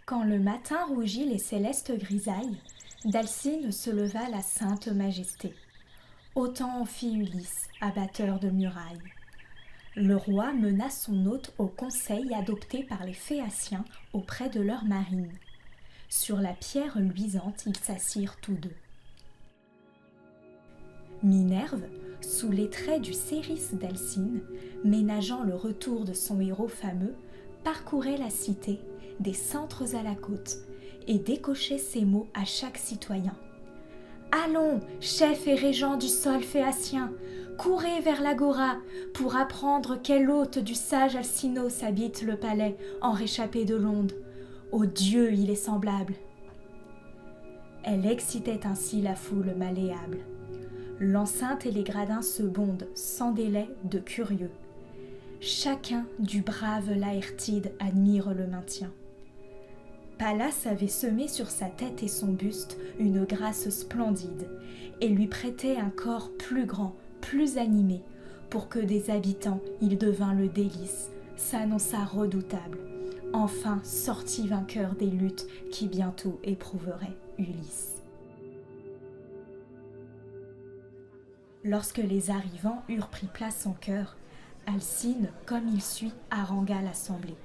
Quand le matin rougit les célestes grisailles, d'Alcyne se leva la sainte majesté. Autant en fit Ulysse, abatteur de murailles. Le roi mena son hôte au conseil adopté par les Phéaciens auprès de leur marine. Sur la pierre luisante, ils s'assirent tous deux. Minerve, sous les traits du Céris d'Alcyne, ménageant le retour de son héros fameux, parcourait la cité, des centres à la côte, et décochait ces mots à chaque citoyen. « Allons, chefs et régents du sol phéacien, courez vers l'agora pour apprendre quel hôte du sage Alcinos habite le palais en réchappé de l'onde. Ô Dieu, il est semblable !» Elle excitait ainsi la foule malléable. L'enceinte et les gradins se bondent, sans délai, de curieux. Chacun du brave Laërtide admire le maintien. Pallas avait semé sur sa tête et son buste une grâce splendide et lui prêtait un corps plus grand, plus animé, pour que des habitants il devint le délice, s'annonça redoutable, enfin sortit vainqueur des luttes qui bientôt éprouveraient Ulysse. Lorsque les arrivants eurent pris place en chœur, Alcyne, comme il suit, harangua l'assemblée.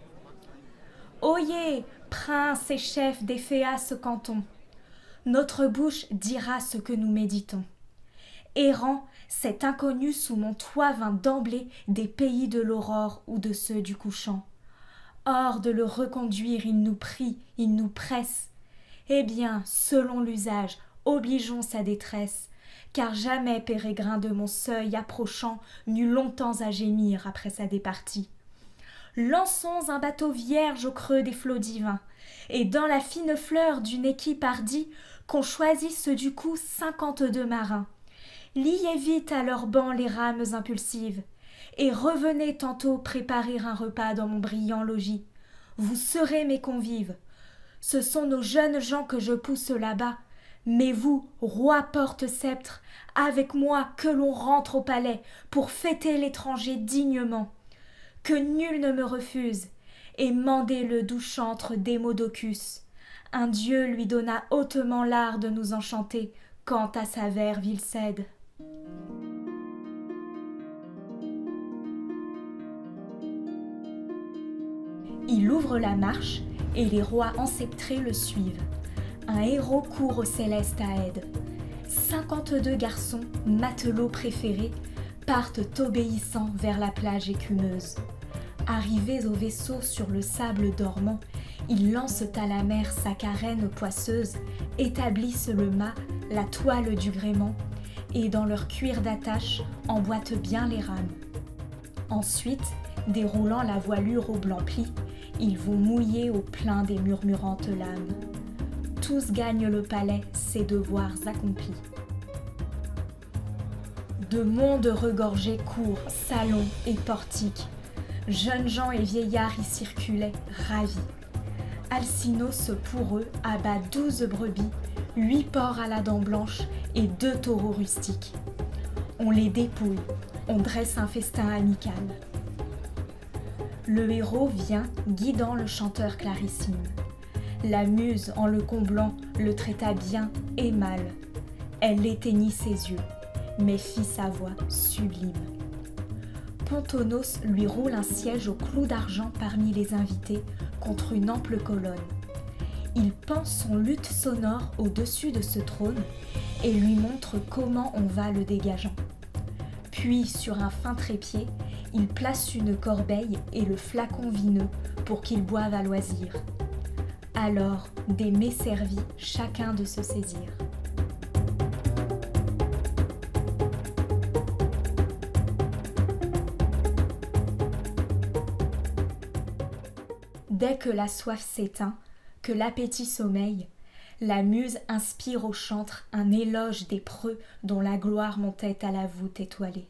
« Oyez, princes et chefs des Phéaces cantons, notre bouche dira ce que nous méditons. Errant, cet inconnu sous mon toit vint d'emblée des pays de l'aurore ou de ceux du couchant. Or de le reconduire, il nous prie, il nous presse. Eh bien, selon l'usage, obligeons sa détresse, car jamais pérégrin de mon seuil approchant n'eut longtemps à gémir après sa départie. Lançons un bateau vierge au creux des flots divins, et dans la fine fleur d'une équipe hardie, qu'on choisisse du coup 52 marins. Liez vite à leurs bancs les rames impulsives, et revenez tantôt préparer un repas dans mon brillant logis. Vous serez mes convives. Ce sont nos jeunes gens que je pousse là-bas, mais vous, roi porte-sceptre, avec moi que l'on rentre au palais pour fêter l'étranger dignement. Que nul ne me refuse, et mandez le doux chantre Démodocus. Un dieu lui donna hautement l'art de nous enchanter, quand à sa verve il cède. Il ouvre la marche, et les rois enceptrés le suivent. Un héros court au céleste à aide. 52 garçons, matelots préférés, partent obéissants vers la plage écumeuse. Arrivés au vaisseau sur le sable dormant, ils lancent à la mer sa carène poisseuse, établissent le mât, la toile du gréement, et dans leur cuir d'attache emboîtent bien les rames. Ensuite, déroulant la voilure au blanc pli, ils vont mouiller au plein des murmurantes lames. Tous gagnent le palais, ses devoirs accomplis. De monde regorgé cours, salons et portiques. Jeunes gens et vieillards y circulaient, ravis. Alcinos, pour eux, abat 12 brebis, 8 porcs à la dent blanche et 2 taureaux rustiques. On les dépouille, on dresse un festin amical. Le héros vient, guidant le chanteur clarissime. La muse, en le comblant, le traita bien et mal. Elle éteignit ses yeux, mais fit sa voix sublime. Pontonos lui roule un siège au clou d'argent parmi les invités contre une ample colonne. Il pend son luth sonore au-dessus de ce trône et lui montre comment on va le dégageant. Puis, sur un fin trépied, il place une corbeille et le flacon vineux pour qu'ils boivent à loisir. Alors, des mets servis, chacun de se saisir. Dès que la soif s'éteint, que l'appétit sommeille, la muse inspire au chantre un éloge des preux dont la gloire montait à la voûte étoilée.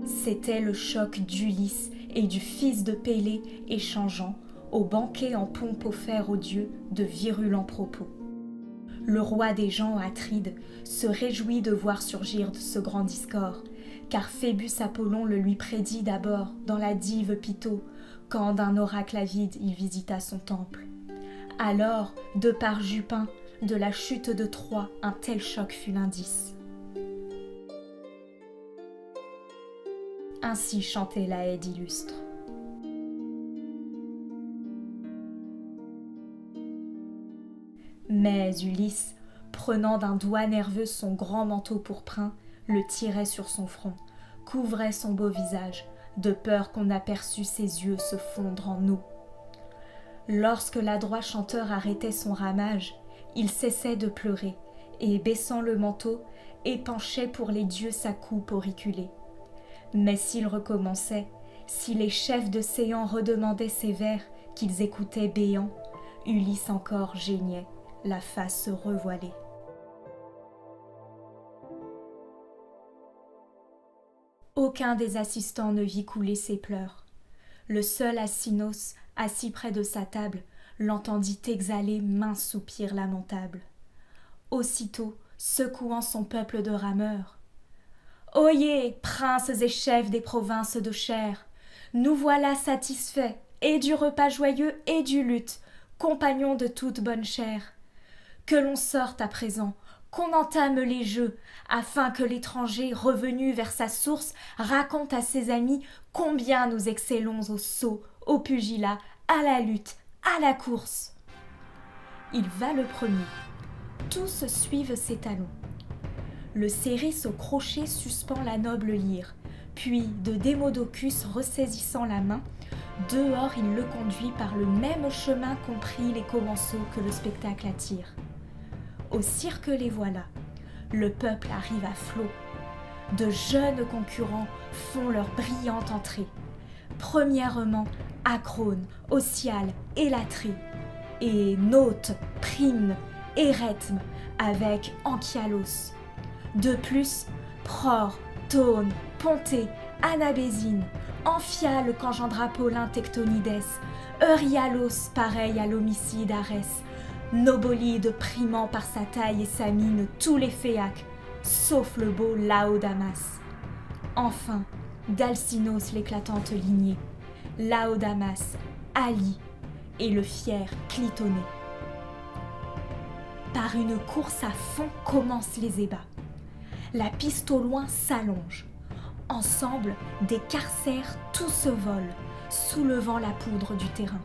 C'était le choc d'Ulysse et du fils de Pélée échangeant, au banquet en pompe offert aux dieux, de virulents propos. Le roi des gens, Atride, se réjouit de voir surgir ce grand discord, car Phébus Apollon le lui prédit d'abord dans la dive Pytho, quand d'un oracle avide il visita son temple. Alors, de par Jupin, de la chute de Troie, un tel choc fut l'indice. Ainsi chantait la Haide illustre. Mais Ulysse, prenant d'un doigt nerveux son grand manteau pourprin, le tirait sur son front, couvrait son beau visage, de peur qu'on aperçût ses yeux se fondre en eau. Lorsque l'adroit chanteur arrêtait son ramage, il cessait de pleurer, et baissant le manteau, épanchait pour les dieux sa coupe auriculée. Mais s'il recommençait, si les chefs de séants redemandaient ses vers qu'ils écoutaient béants, Ulysse encore geignait, la face revoilée. Aucun des assistants ne vit couler ses pleurs. Le seul Alcinous, assis près de sa table, l'entendit exhaler maints soupirs lamentables. Aussitôt, secouant son peuple de rameurs, « Oyez, princes et chefs des provinces de chair, nous voilà satisfaits, et du repas joyeux et du luth, compagnons de toute bonne chère. Que l'on sorte à présent, qu'on entame les jeux, afin que l'étranger, revenu vers sa source, raconte à ses amis combien nous excellons au saut, au pugilat, à la lutte, à la course. » Il va le premier. Tous suivent ses talons. Le Céris au crochet suspend la noble lyre, puis de Démodocus ressaisissant la main, dehors il le conduit par le même chemin qu'ont pris les commensaux que le spectacle attire. Au cirque les voilà, le peuple arrive à flot. De jeunes concurrents font leur brillante entrée. Premièrement, Acrone, Ossial, Élatrée, et Naute, Prymne, Éretme, avec Anchialos. De plus, Prore, Tone, Pontée, Anabésine, Amphiale qu'engendra Paulin Tectonides, Euryalos pareil à l'homicide Arès, Nobolide primant par sa taille et sa mine tous les Phéaques, sauf le beau Laodamas. Enfin, d'Alcinos l'éclatante lignée, Laodamas, Ali et le fier Clitoné. Par une course à fond commencent les ébats. La piste au loin s'allonge. Ensemble, des carcères tous se volent, soulevant la poudre du terrain.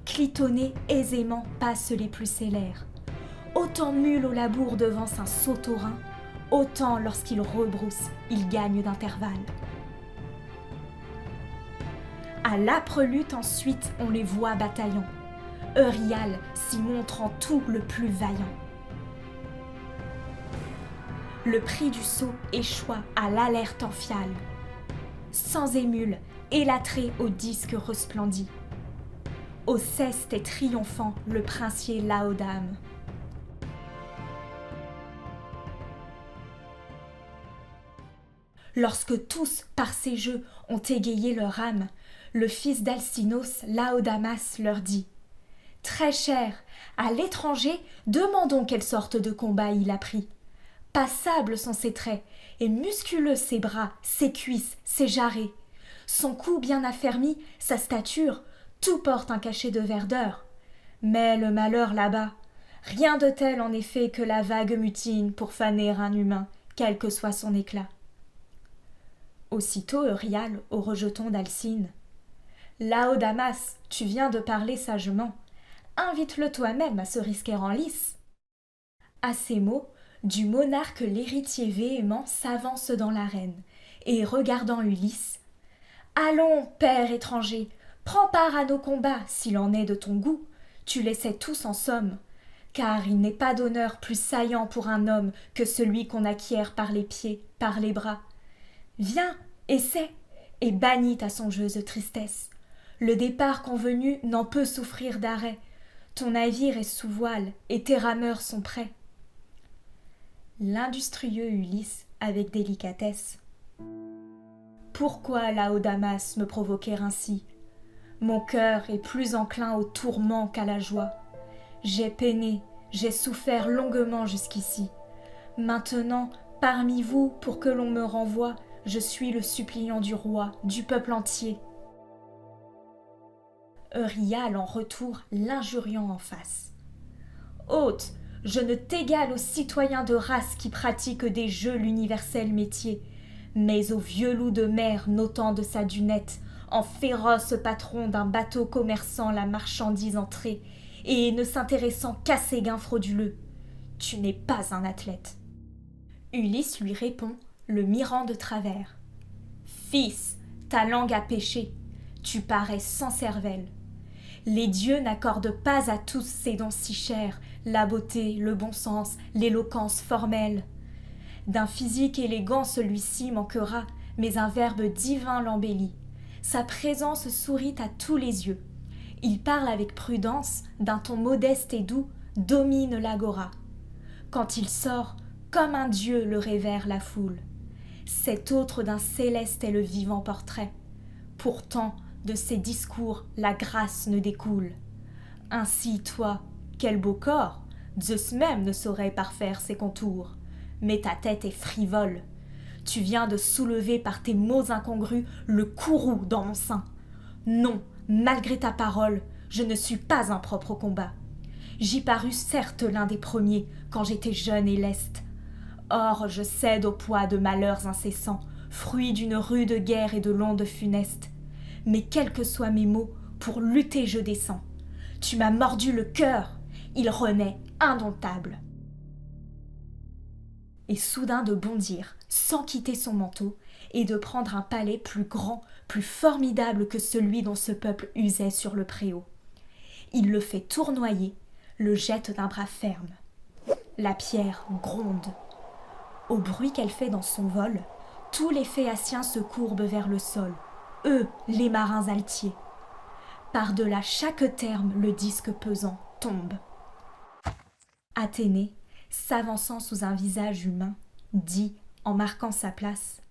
Clitoné aisément passe les plus célères. Autant mule au labour devance un saut-au-rein, autant lorsqu'il rebrousse, il gagne d'intervalle. À l'âpre lutte ensuite, on les voit bataillant. Euryale s'y montre en tout le plus vaillant. Le prix du saut échoua à l'alerte Amphiale. Sans émule, Élatrée au disque resplendit. Au ceste et triomphant le princier Laodame. Lorsque tous, par ces jeux, ont égayé leur âme, le fils d'Alcinos, Laodamas, leur dit « Très cher, à l'étranger, demandons quelle sorte de combat il a pris. Passables sont ses traits, et musculeux ses bras, ses cuisses, ses jarrets. Son cou bien affermi, sa stature, tout porte un cachet de verdeur. Mais le malheur là-bas, rien de tel en effet que la vague mutine pour faner un humain, quel que soit son éclat. » Aussitôt Euryale, au rejeton d'Alcine. « Laodamas, tu viens de parler sagement. Invite-le toi-même à se risquer en lice. » À ces mots, du monarque l'héritier véhément s'avance dans l'arène, et regardant Ulysse, « Allons, père étranger, prends part à nos combats, s'il en est de ton goût, tu les sais tous en somme, car il n'est pas d'honneur plus saillant pour un homme que celui qu'on acquiert par les pieds, par les bras. Viens, essaie, et bannis ta songeuse tristesse. Le départ convenu n'en peut souffrir d'arrêt. Ton navire est sous voile, et tes rameurs sont prêts. » L'industrieux Ulysse, avec délicatesse. « Pourquoi, Laodamas, me provoquer ainsi? Mon cœur est plus enclin au tourment qu'à la joie. J'ai peiné, J'ai souffert longuement jusqu'ici. Maintenant, parmi vous, pour que l'on me renvoie, je suis le suppliant du roi, du peuple entier. » Euryale en retour l'injuriant en face. « Hôte, je ne t'égale aux citoyens de race qui pratiquent des jeux l'universel métier, mais au vieux loup de mer notant de sa dunette, en féroce patron d'un bateau commerçant la marchandise entrée, et ne s'intéressant qu'à ses gains frauduleux. Tu n'es pas un athlète. » Ulysse lui répond, le mirant de travers. « Fils, ta langue a péché, tu parais sans cervelle. Les dieux n'accordent pas à tous ces dons si chers, la beauté, le bon sens, l'éloquence formelle. D'un physique élégant celui-ci manquera, mais un verbe divin l'embellit. Sa présence sourit à tous les yeux. Il parle avec prudence, d'un ton modeste et doux, domine l'agora. Quand il sort, comme un dieu le révère la foule. Cet autre d'un céleste est le vivant portrait. Pourtant, de ses discours, la grâce ne découle. Ainsi, toi, quel beau corps! Zeus même ne saurait parfaire ses contours. Mais ta tête est frivole. Tu viens de soulever par tes mots incongrus le courroux dans mon sein. Non, malgré ta parole, je ne suis pas impropre au combat. J'y parus certes l'un des premiers, quand j'étais jeune et leste. Or, je cède au poids de malheurs incessants, fruits d'une rude guerre et de l'onde funeste. Mais quels que soient mes maux, pour lutter je descends. Tu m'as mordu le cœur, il renaît indomptable. » Et soudain de bondir, sans quitter son manteau, et de prendre un palais plus grand, plus formidable que celui dont ce peuple usait sur le préau. Il le fait tournoyer, le jette d'un bras ferme. La pierre gronde. Au bruit qu'elle fait dans son vol, tous les Phéaciens se courbent vers le sol, eux, les marins altiers. Par-delà chaque terme, le disque pesant tombe. Athénée, s'avançant sous un visage humain, dit, en marquant sa place: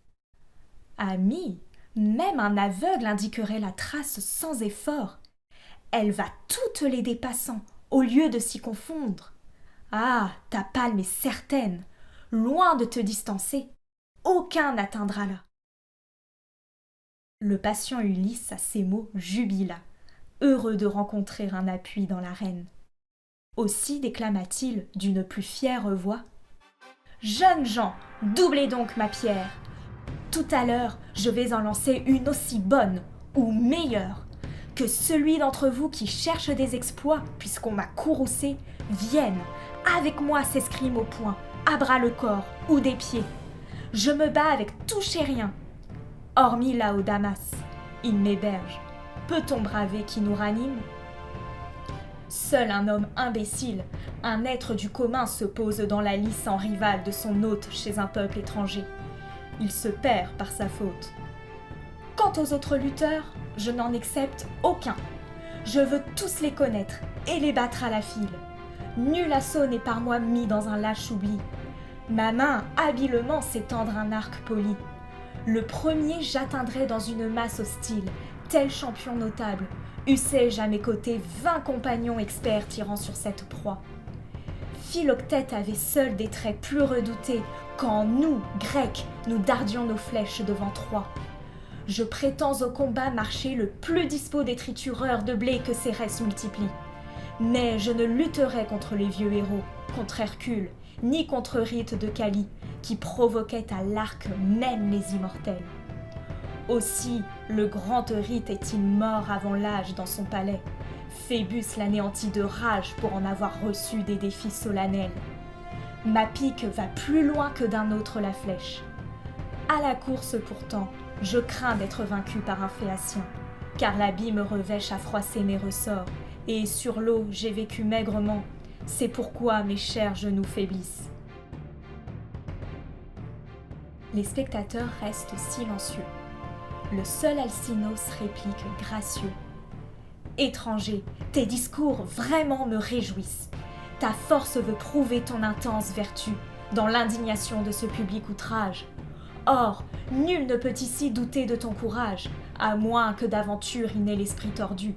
« Ami, même un aveugle indiquerait la trace sans effort. Elle va toutes les dépassant, au lieu de s'y confondre. Ah, ta palme est certaine, loin de te distancer, aucun n'atteindra là. » Le patient Ulysse, à ces mots, jubila, heureux de rencontrer un appui dans l'arène. Aussi déclama-t-il d'une plus fière voix: « Jeunes gens, doublez donc ma pierre. Tout à l'heure, je vais en lancer une aussi bonne, ou meilleure, que celui d'entre vous qui cherche des exploits, puisqu'on m'a courroucé, vienne, avec moi s'escrime au poing, à bras le corps, ou des pieds. Je me bats avec tout chérien. Hormis Laodamas, il m'héberge. Peut-on braver qui nous ranime ? Seul un homme imbécile, un être du commun se pose dans la lice en rival de son hôte chez un peuple étranger. Il se perd par sa faute. Quant aux autres lutteurs, je n'en accepte aucun. Je veux tous les connaître et les battre à la file. Nul assaut n'est par moi mis dans un lâche oubli. Ma main habilement s'étendre un arc poli. Le premier j'atteindrai dans une masse hostile, tel champion notable. Eussé-je à mes côtés 20 compagnons experts tirant sur cette proie. Philoctète avait seul des traits plus redoutés quand nous, Grecs, nous dardions nos flèches devant Troie. Je prétends au combat marcher le plus dispos des tritureurs de blé que Cérès multiplie. Mais je ne lutterai contre les vieux héros, contre Hercule, ni contre Rite de Callie, qui provoquait à l'arc même les immortels. Aussi, le grand Euryte est-il mort avant l'âge dans son palais. Phébus l'anéantit de rage pour en avoir reçu des défis solennels. Ma pique va plus loin que d'un autre la flèche. À la course pourtant, je crains d'être vaincu par un Phéacien, car l'abîme revêche à froisser mes ressorts, et sur l'eau j'ai vécu maigrement, c'est pourquoi mes chers genoux faiblissent. » Les spectateurs restent silencieux. Le seul Alcinous réplique gracieux: « Étranger, tes discours vraiment me réjouissent. Ta force veut prouver ton intense vertu dans l'indignation de ce public outrage. Or, nul ne peut ici douter de ton courage, à moins que d'aventure y n'ait l'esprit tordu.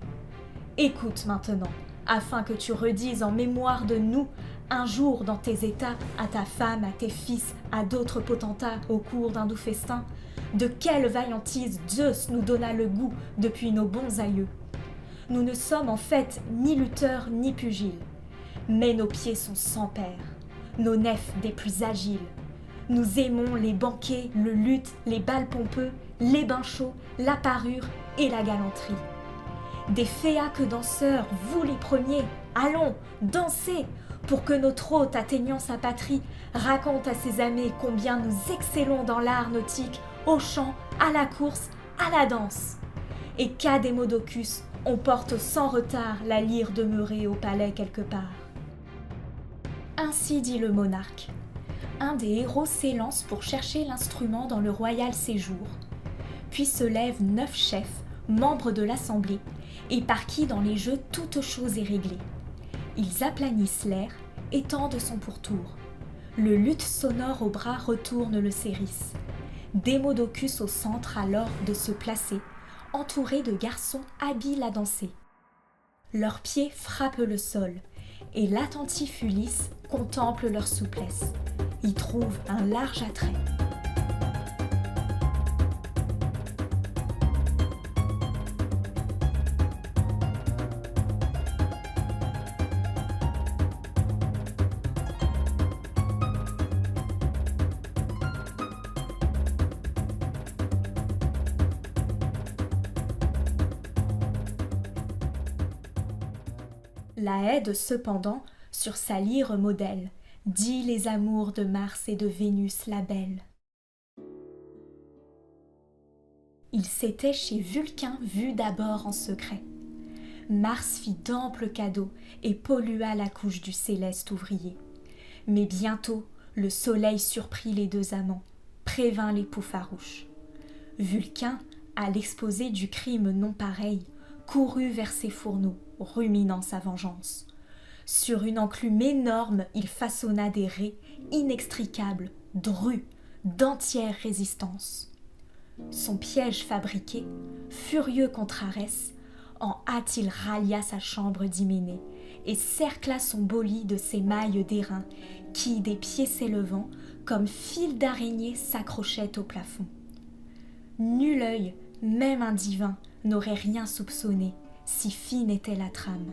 Écoute maintenant, afin que tu redises en mémoire de nous un jour dans tes états, à ta femme, à tes fils, à d'autres potentats au cours d'un doux festin, de quelle vaillantise Zeus nous donna le goût depuis nos bons aïeux. Nous ne sommes en fait ni lutteurs ni pugiles, mais nos pieds sont sans pair, nos nefs des plus agiles. Nous aimons les banquets, le luth, les bals pompeux, les bains chauds, la parure et la galanterie. Des féas que danseurs, vous les premiers, allons, dansez, pour que notre hôte atteignant sa patrie raconte à ses amis combien nous excellons dans l'art nautique, au chant, à la course, à la danse. Et qu'à Démodocus, on porte sans retard la lyre demeurée au palais quelque part. Ainsi dit le monarque. Un des héros s'élance pour chercher l'instrument dans le royal séjour. Puis se lèvent 9 chefs, membres de l'assemblée, et par qui dans les jeux toute chose est réglée. Ils aplanissent l'air et tendent son pourtour. Le luth sonore au bras retourne le céris. Démodocus au centre alors de se placer, entouré de garçons habiles à danser. Leurs pieds frappent le sol, et l'attentif Ulysse contemple leur souplesse. Y trouve un large attrait. La Haide, cependant, sur sa lyre modèle, dit les amours de Mars et de Vénus la belle. Il s'était chez Vulcain vu d'abord en secret. Mars fit d'amples cadeaux et pollua la couche du céleste ouvrier. Mais bientôt, le soleil surprit les deux amants, prévint l'époux farouche. Vulcain, à l'exposé du crime non pareil, courut vers ses fourneaux, ruminant sa vengeance. Sur une enclume énorme, il façonna des raies inextricables, drues, d'entière résistance. Son piège fabriqué, furieux contre Arès, en hâte il rallia sa chambre d'Hyménée et cercla son beau lit de ses mailles d'airain qui, des pieds s'élevant, comme fils d'araignée s'accrochaient au plafond. Nul œil, même un divin, n'aurait rien soupçonné, si fine était la trame.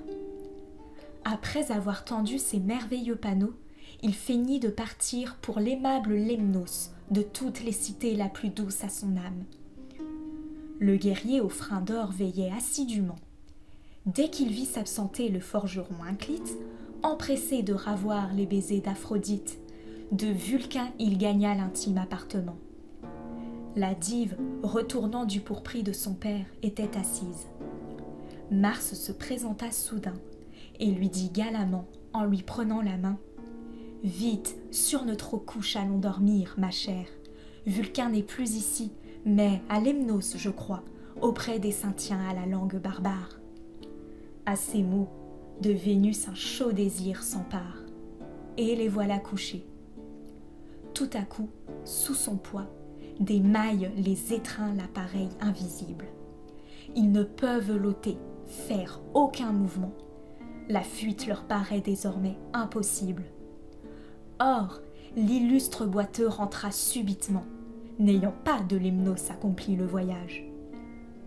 Après avoir tendu ces merveilleux panneaux, il feignit de partir pour l'aimable Lemnos, de toutes les cités la plus douce à son âme. Le guerrier au frein d'or veillait assidûment. Dès qu'il vit s'absenter le forgeron Inclyte, empressé de ravoir les baisers d'Aphrodite, de Vulcain il gagna l'intime appartement. La dive, retournant du pourpris de son père, était assise. Mars se présenta soudain et lui dit galamment, en lui prenant la main, « Vite, sur notre couche allons dormir, ma chère. Vulcain n'est plus ici, mais à Lemnos, je crois, auprès des Saintiens à la langue barbare. » À ces mots, de Vénus un chaud désir s'empare, et les voilà couchés. Tout à coup, sous son poids, des mailles les étreint l'appareil invisible. Ils ne peuvent l'ôter, faire aucun mouvement. La fuite leur paraît désormais impossible. Or, l'illustre boiteux rentra subitement, n'ayant pas de Lemnos accompli le voyage.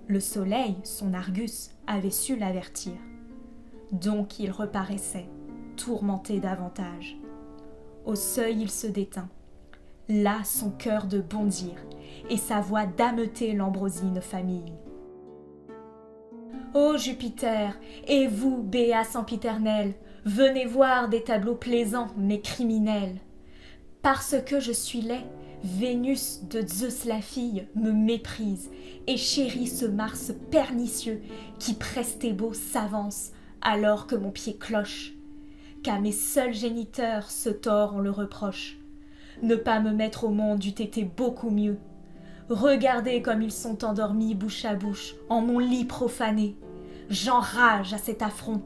Le soleil, son Argus, avait su l'avertir. Donc il reparaissait, tourmenté davantage. Au seuil il se détint. Là son cœur de bondir, et sa voix d'ameuter l'ambrosine famille. Ô Jupiter, et vous, béat sempiternel, venez voir des tableaux plaisants, mais criminels. Parce que je suis laid, Vénus de Zeus la fille me méprise et chérit ce Mars pernicieux qui prestébeau s'avance alors que mon pied cloche. Qu'à mes seuls géniteurs ce tort on le reproche. Ne pas me mettre au monde eût été beaucoup mieux. Regardez comme ils sont endormis bouche à bouche, en mon lit profané. J'enrage à cet affront.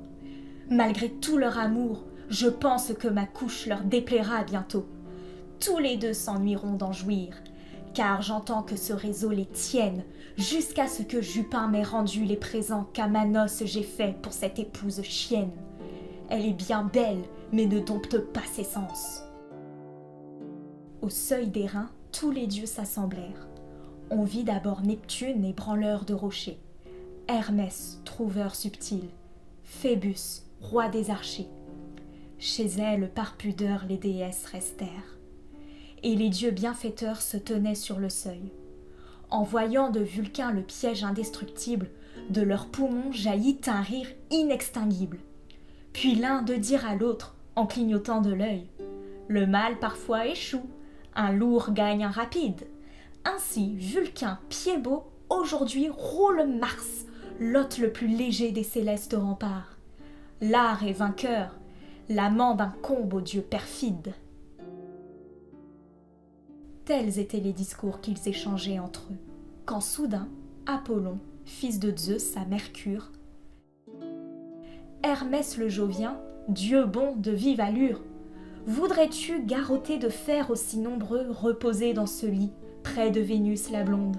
Malgré tout leur amour, je pense que ma couche leur déplaira bientôt. Tous les deux s'ennuieront d'en jouir, car j'entends que ce réseau les tienne, jusqu'à ce que Jupin m'ait rendu les présents qu'à ma noce j'ai faits pour cette épouse chienne. Elle est bien belle, mais ne dompte pas ses sens. » Au seuil d'airain, tous les dieux s'assemblèrent. On vit d'abord Neptune, ébranleur de rochers, Hermès, trouveur subtil, Phébus, roi des archers. Chez elle, par pudeur, les déesses restèrent. Et les dieux bienfaiteurs se tenaient sur le seuil. En voyant de Vulcain le piège indestructible, de leurs poumons jaillit un rire inextinguible. Puis l'un de dire à l'autre, en clignotant de l'œil, « Le mal parfois échoue, un lourd gagne un rapide. Ainsi, Vulcain, pied beau, aujourd'hui roule Mars, l'hôte le plus léger des célestes remparts. L'art est vainqueur, l'amant incombe aux dieux perfides. » Tels étaient les discours qu'ils échangeaient entre eux, quand soudain, Apollon, fils de Zeus à Mercure, Hermès le Jovien, dieu bon de vive allure, voudrais-tu, garrotté de fer aussi nombreux, reposer dans ce lit, près de Vénus la blonde?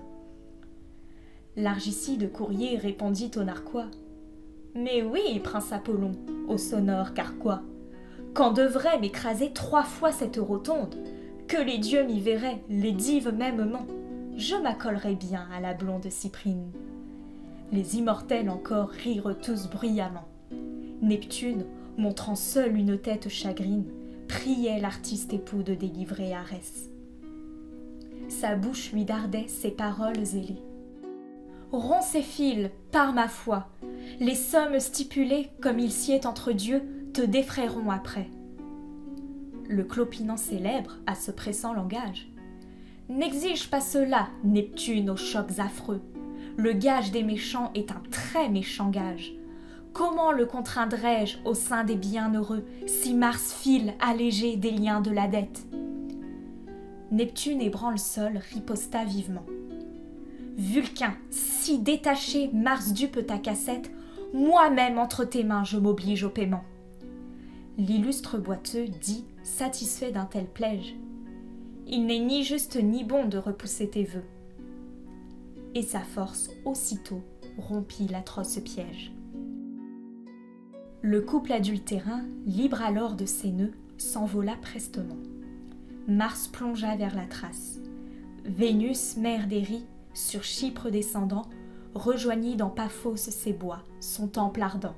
L'argicide courrier répondit au narquois, « Mais oui, prince Apollon, au sonore carquois, quand devrait m'écraser 3 fois cette rotonde, que les dieux m'y verraient, les dives mêmement, je m'accollerais bien à la blonde Cyprine. » Les immortels encore rirent tous bruyamment. Neptune, montrant seul une tête chagrine, priait l'artiste époux de délivrer Arès. Sa bouche lui dardait ces paroles ailées. « Romps ces fils, par ma foi, les sommes stipulées, comme il s'y est entre dieux, te défrayeront après. » Le clopinant célèbre, à ce pressant langage, « N'exige pas cela, Neptune, aux chocs affreux. Le gage des méchants est un très méchant gage. Comment le contraindrais-je au sein des bienheureux, si Mars file allégé des liens de la dette ?» Neptune ébranle-sol riposta vivement. « Vulcain, si détaché Mars dupe ta cassette, moi-même entre tes mains je m'oblige au paiement. » L'illustre boiteux dit, satisfait d'un tel plége, « Il n'est ni juste ni bon de repousser tes vœux. » Et sa force aussitôt rompit l'atroce piège. Le couple adultérin, libre alors de ses nœuds, s'envola prestement. Mars plongea vers la Thrace. Vénus, mère d'Érie, sur Chypre descendant, rejoignit dans Paphos ses bois, son temple ardent.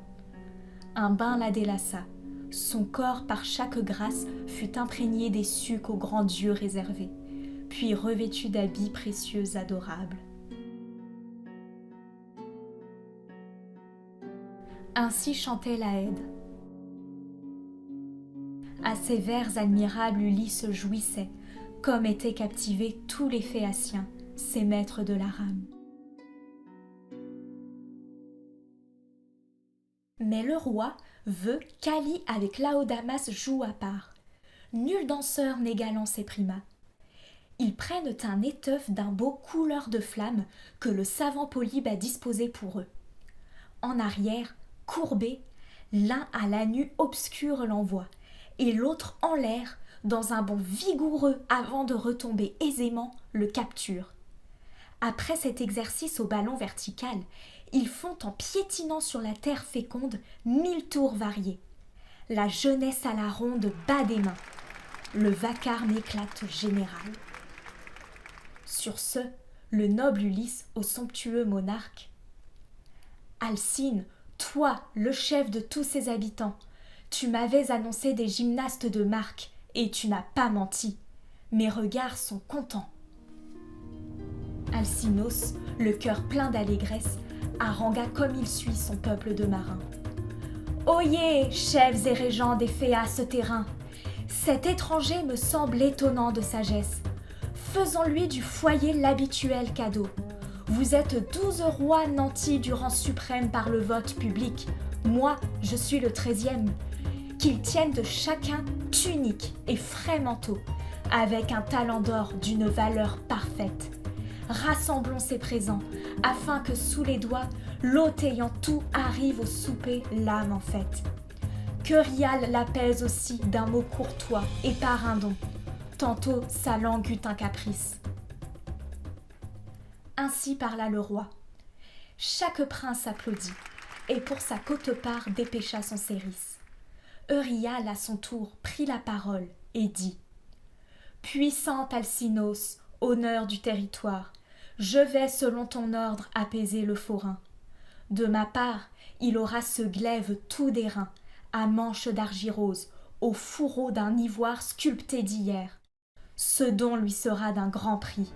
Un bain la délaça. Son corps par chaque grâce fut imprégné des sucs aux grands dieux réservés, puis revêtu d'habits précieux adorables. Ainsi chantait l'Aède. À ces vers admirables Ulysse jouissait, comme étaient captivés tous les Phéaciens, ses maîtres de la rame. Mais le roi veut qu'Ali avec Laodamas joue à part. Nul danseur n'égalant ses primas. Ils prennent un étoffe d'un beau couleur de flamme que le savant Polybe a disposé pour eux. En arrière, courbé, l'un à la nue obscure l'envoie, et l'autre en l'air, dans un bond vigoureux avant de retomber aisément, le capture. Après cet exercice au ballon vertical, ils font en piétinant sur la terre féconde 1000 tours variés. La jeunesse à la ronde bat des mains. Le vacarme éclate général. Sur ce, le noble Ulysse au somptueux monarque. « Alcine, toi, le chef de tous ces habitants, tu m'avais annoncé des gymnastes de marque, et tu n'as pas menti. Mes regards sont contents. » Alcinos, le cœur plein d'allégresse, harangua comme il suit son peuple de marins. « Oyez, chefs et régents des Phéas terrains, cet étranger me semble étonnant de sagesse. Faisons-lui du foyer l'habituel cadeau. Vous êtes 12 rois nantis du rang suprême par le vote public. Moi, je suis le 13e. Qu'ils tiennent de chacun tunique et frais manteau, avec un talent d'or d'une valeur parfaite. Rassemblons ces présents, afin que sous les doigts, l'hôte ayant tout arrive au souper l'âme en fête. Que Rial l'apaise aussi d'un mot courtois et par un don. Tantôt sa langue eut un caprice. » Ainsi parla le roi. Chaque prince applaudit, et pour sa quote-part dépêcha son séris. Euryale à son tour prit la parole et dit: Puissant Alcinos, honneur du territoire, je vais selon ton ordre apaiser le forain. De ma part, il aura ce glaive tout d'airain, à manche d'argirose, au fourreau d'un ivoire sculpté d'hier. Ce don lui sera d'un grand prix.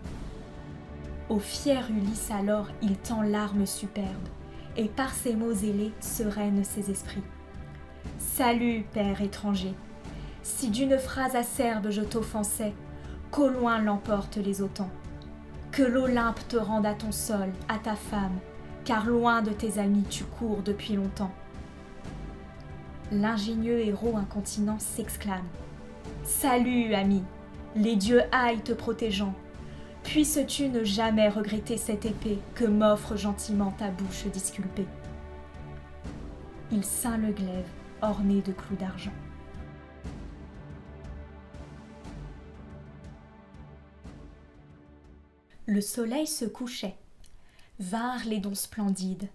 Au fier Ulysse alors il tend l'arme superbe, et par ses mots ailés sereine ses esprits. Salut, père étranger, si d'une phrase acerbe je t'offensais, qu'au loin l'emportent les autant. Que l'Olympe te rende à ton sol, à ta femme, car loin de tes amis tu cours depuis longtemps. L'ingénieux héros incontinent s'exclame: Salut, ami, les dieux aillent te protégeant. Puisses-tu ne jamais regretter cette épée que m'offre gentiment ta bouche disculpée. Il ceint le glaive orné de clous d'argent. Le soleil se couchait. Vinrent les dons splendides.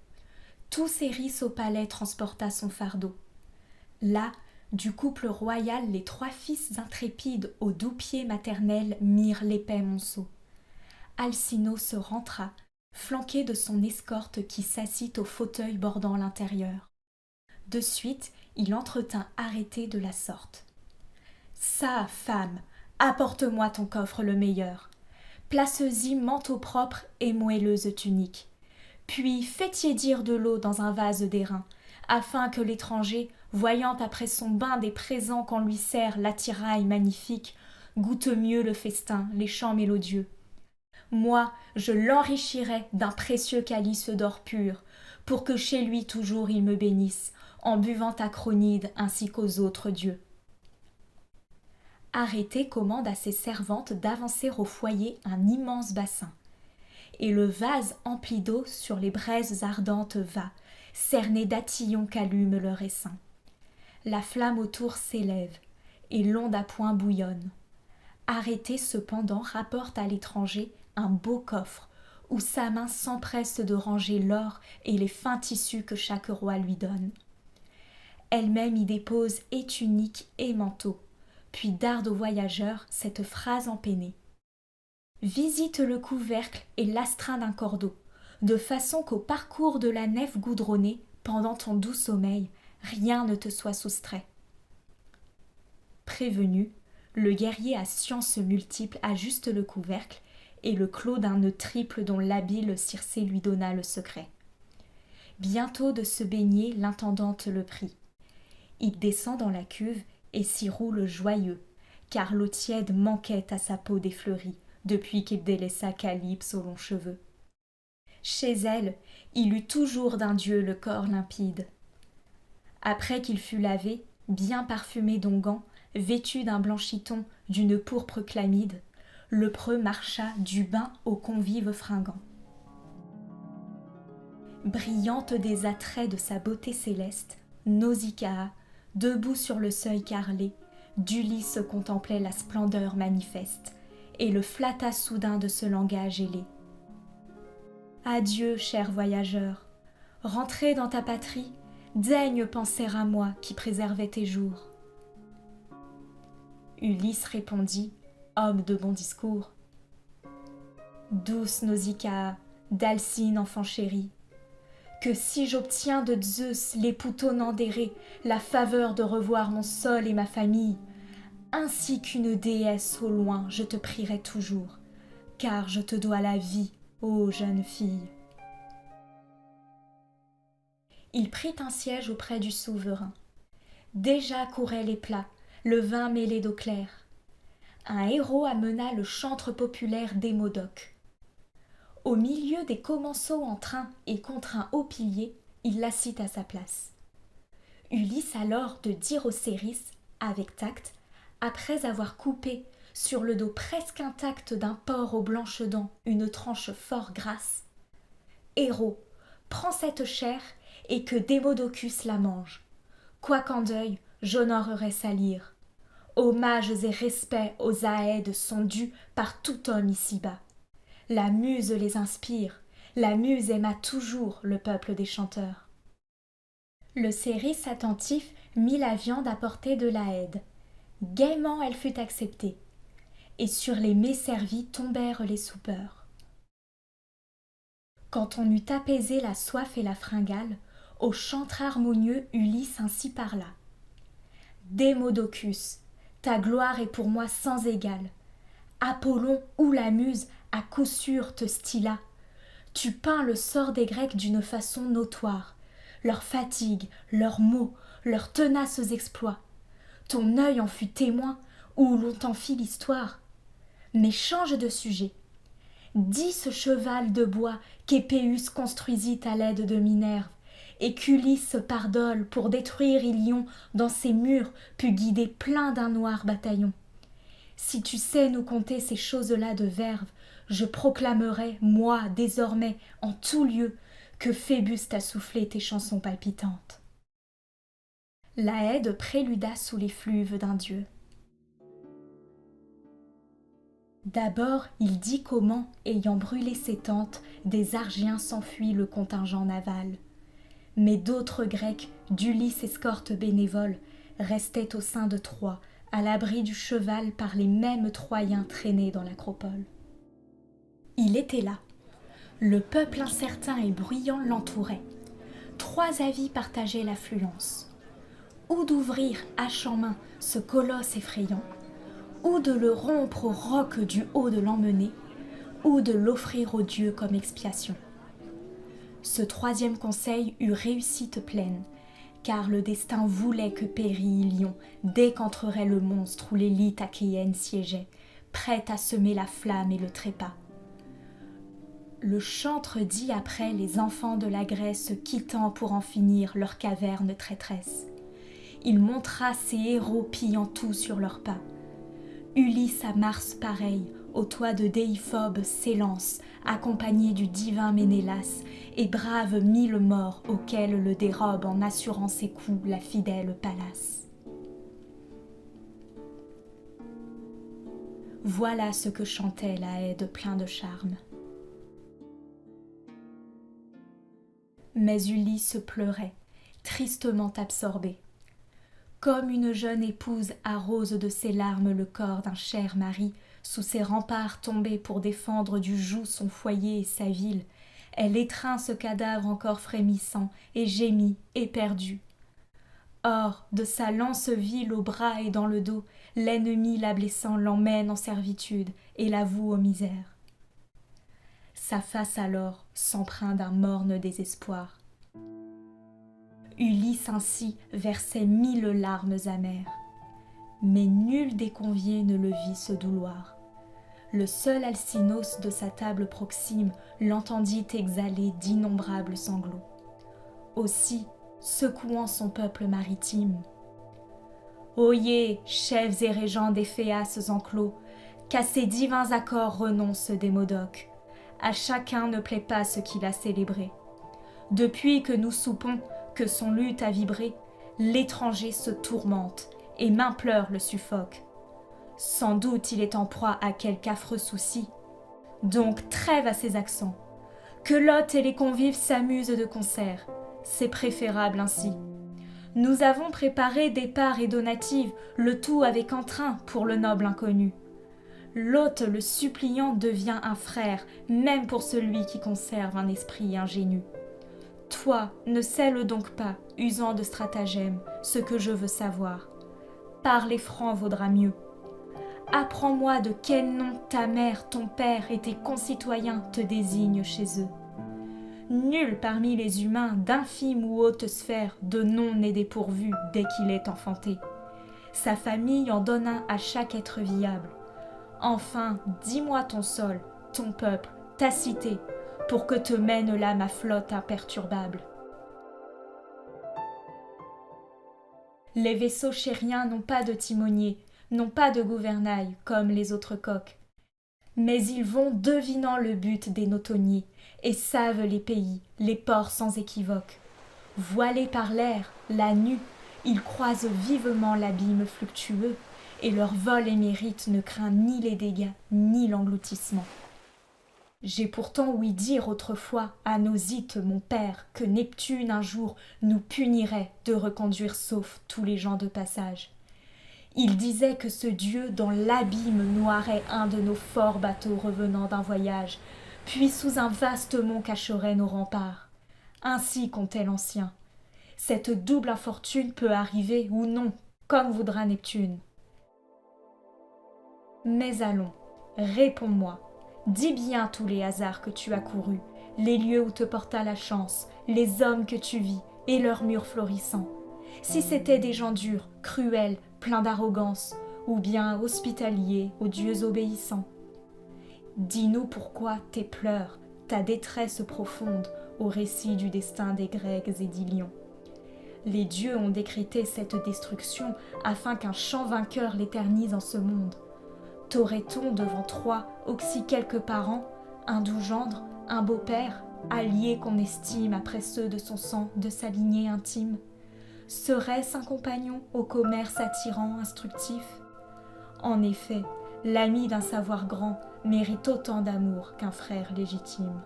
Tout Céris au palais transporta son fardeau. Là, du couple royal, les 3 fils intrépides aux doux pieds maternels mirent l'épais monceau. Alcinous rentra, flanqué de son escorte qui s'assit au fauteuil bordant l'intérieur. De suite, il entretint arrêté de la sorte. Ça, femme, apporte-moi ton coffre le meilleur. Place-y manteau propre et moelleuse tunique. Puis fais tiédir de l'eau dans un vase d'airain, afin que l'étranger, voyant après son bain des présents qu'on lui sert l'attirail magnifique, goûte mieux le festin, les chants mélodieux. Moi, je l'enrichirai d'un précieux calice d'or pur, pour que chez lui toujours il me bénisse, en buvant à Cronide ainsi qu'aux autres dieux. Arrêté commande à ses servantes d'avancer au foyer un immense bassin. Et le vase empli d'eau sur les braises ardentes va, cerné d'atillons qu'allume le essaim. La flamme autour s'élève, et l'onde à point bouillonne. Arrêté cependant rapporte à l'étranger un beau coffre, où sa main s'empresse de ranger l'or et les fins tissus que chaque roi lui donne. Elle-même y dépose et tunique et manteau, puis darde aux voyageurs cette phrase empennée. Visite le couvercle et l'astreint d'un cordeau, de façon qu'au parcours de la nef goudronnée, pendant ton doux sommeil, rien ne te soit soustrait. Prévenu, le guerrier à science multiple ajuste le couvercle et le clôt d'un nœud triple dont l'habile Circé lui donna le secret. Bientôt de se baigner, l'intendante le prie. Il descend dans la cuve et s'y roule joyeux, car l'eau tiède manquait à sa peau défleurie depuis qu'il délaissa Calypse aux longs cheveux. Chez elle, il eut toujours d'un dieu le corps limpide. Après qu'il fut lavé, bien parfumé d'onguents, vêtu d'un blanchiton, d'une pourpre chlamyde, le preux marcha du bain aux convives fringants. Brillante des attraits de sa beauté céleste, Nausicaa, debout sur le seuil carrelé, d'Ulysse contemplait la splendeur manifeste, et le flatta soudain de ce langage ailé. Adieu, cher voyageur, rentré dans ta patrie, daigne penser à moi qui préservais tes jours. Ulysse répondit, homme de bon discours. Douce Nausicaa, d'Alcine enfant chéri, que si j'obtiens de Zeus, l'époux tonnant d'Érée, la faveur de revoir mon sol et ma famille, ainsi qu'une déesse au loin, je te prierai toujours, car je te dois la vie, ô jeune fille. Il prit un siège auprès du souverain. Déjà couraient les plats, le vin mêlé d'eau claire. Un héros amena le chantre populaire d'Hémodoque. Au milieu des commensaux en train et contre un haut pilier, il l'assit à sa place. Ulysse alors de dire aux Céris, avec tact, après avoir coupé, sur le dos presque intact d'un porc aux blanches dents, une tranche fort grasse: « Héros, prends cette chair et que Démodocus la mange. Quoiqu'en deuil, j'honorerais sa lyre. Hommages et respects aux Aèdes sont dus par tout homme ici-bas. La muse les inspire, la muse aima toujours le peuple des chanteurs. » Le Céris attentif mit la viande à portée de la Haide. Gaiement elle fut acceptée, et sur les mets servis tombèrent les soupeurs. Quand on eut apaisé la soif et la fringale, au chantre harmonieux Ulysse ainsi parla. Démodocus, ta gloire est pour moi sans égale. Apollon ou la muse à coup sûr te styla. Tu peins le sort des Grecs d'une façon notoire, leurs fatigues, leurs maux, leurs tenaces exploits. Ton œil en fut témoin, où l'on t'en fit l'histoire. Mais change de sujet. Dis ce cheval de bois qu'Épéus construisit à l'aide de Minerve, et qu'Ulysse pardole pour détruire Ilion dans ses murs put guider plein d'un noir bataillon. Si tu sais nous conter ces choses-là de verve, je proclamerai, moi, désormais, en tout lieu, que Phébus t'a soufflé tes chansons palpitantes. La Haide préluda sous l'effluve d'un dieu. D'abord, il dit comment, ayant brûlé ses tentes, des Argiens s'enfuit le contingent naval. Mais d'autres Grecs, d'Ulysse escorte bénévole, restaient au sein de Troie, à l'abri du cheval par les mêmes Troyens traînés dans l'acropole. Il était là. Le peuple incertain et bruyant l'entourait. 3 avis partageaient l'affluence. Ou d'ouvrir, hache en main, ce colosse effrayant, ou de le rompre au roc du haut de l'emmener, ou de l'offrir aux dieux comme expiation. Ce 3e conseil eut réussite pleine, car le destin voulait que pérît Ilion dès qu'entrerait le monstre où l'élite achéenne siégeait, prête à semer la flamme et le trépas. Le chantre dit après les enfants de la Grèce quittant pour en finir leur caverne traîtresse. Il montra ses héros pillant tout sur leurs pas. Ulysse à Mars pareil, au toit de Déiphobe s'élance, accompagné du divin Ménélas, et brave 1000 morts auxquels le dérobe en assurant ses coups la fidèle Pallas. Voilà ce que chantait la Haide plein de charme. Mais Ulysse pleurait, tristement absorbé. Comme une jeune épouse arrose de ses larmes le corps d'un cher mari, sous ses remparts tombés pour défendre du joug son foyer et sa ville, elle étreint ce cadavre encore frémissant et gémit, éperdue. Or, de sa lance vile au bras et dans le dos, l'ennemi la blessant l'emmène en servitude et la voue aux misères. Sa face alors s'empreint d'un morne désespoir. Ulysse ainsi versait 1000 larmes amères. Mais nul des conviés ne le vit se douloir. Le seul Alcinos de sa table proxime l'entendit exhaler d'innombrables sanglots. Aussi, secouant son peuple maritime. Oyez, chefs et régents des Phéaces enclos, qu'à ces divins accords renonce Démodoque. À chacun ne plaît pas ce qu'il a célébré. Depuis que nous soupons, que son luth a vibré, l'étranger se tourmente et m'implore le suffoque. Sans doute il est en proie à quelque affreux souci. Donc trêve à ses accents. Que l'hôte et les convives s'amusent de concert. C'est préférable ainsi. Nous avons préparé départ et donative, le tout avec entrain pour le noble inconnu. L'hôte, le suppliant, devient un frère, même pour celui qui conserve un esprit ingénu. Toi, ne scelle donc pas, usant de stratagèmes, ce que je veux savoir. Parler franc vaudra mieux. Apprends-moi de quel nom ta mère, ton père et tes concitoyens te désignent chez eux. Nul parmi les humains d'infime ou haute sphère de nom n'est dépourvu dès qu'il est enfanté. Sa famille en donne un à chaque être viable. Enfin, dis-moi ton sol, ton peuple, ta cité, pour que te mène là ma flotte imperturbable. Les vaisseaux chériens n'ont pas de timonier, n'ont pas de gouvernail, comme les autres coqs. Mais ils vont devinant le but des nautonniers, et savent les pays, les ports sans équivoque. Voilés par l'air, la nue, ils croisent vivement l'abîme fluctueux, et leur vol émérite ne craint ni les dégâts, ni l'engloutissement. J'ai pourtant ouï dire autrefois à Nausite, mon père, que Neptune un jour nous punirait de reconduire sauf tous les gens de passage. Il disait que ce dieu dans l'abîme noierait un de nos forts bateaux revenant d'un voyage, puis sous un vaste mont cacherait nos remparts. Ainsi comptait l'ancien. Cette double infortune peut arriver ou non, comme voudra Neptune. Mais allons, réponds-moi. Dis bien tous les hasards que tu as courus, les lieux où te porta la chance, les hommes que tu vis et leurs murs florissants. Si c'étaient des gens durs, cruels, pleins d'arrogance, ou bien hospitaliers, aux dieux obéissants. Dis-nous pourquoi tes pleurs, ta détresse profonde au récit du destin des Grecs et d'Ilion. Les dieux ont décrété cette destruction afin qu'un chant vainqueur l'éternise en ce monde. T'aurait-on devant Troie aussi quelques parents, un doux gendre, un beau-père, allié qu'on estime après ceux de son sang, de sa lignée intime? Serait-ce un compagnon au commerce attirant, instructif? En effet, l'ami d'un savoir grand mérite autant d'amour qu'un frère légitime.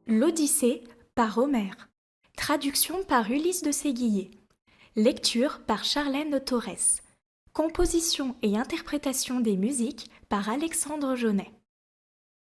L'Odyssée par Homère. Traduction par Ulysse de Séguier. Lecture par Charlène de Torres. Composition et interprétation des musiques par Alexandre Jaunet.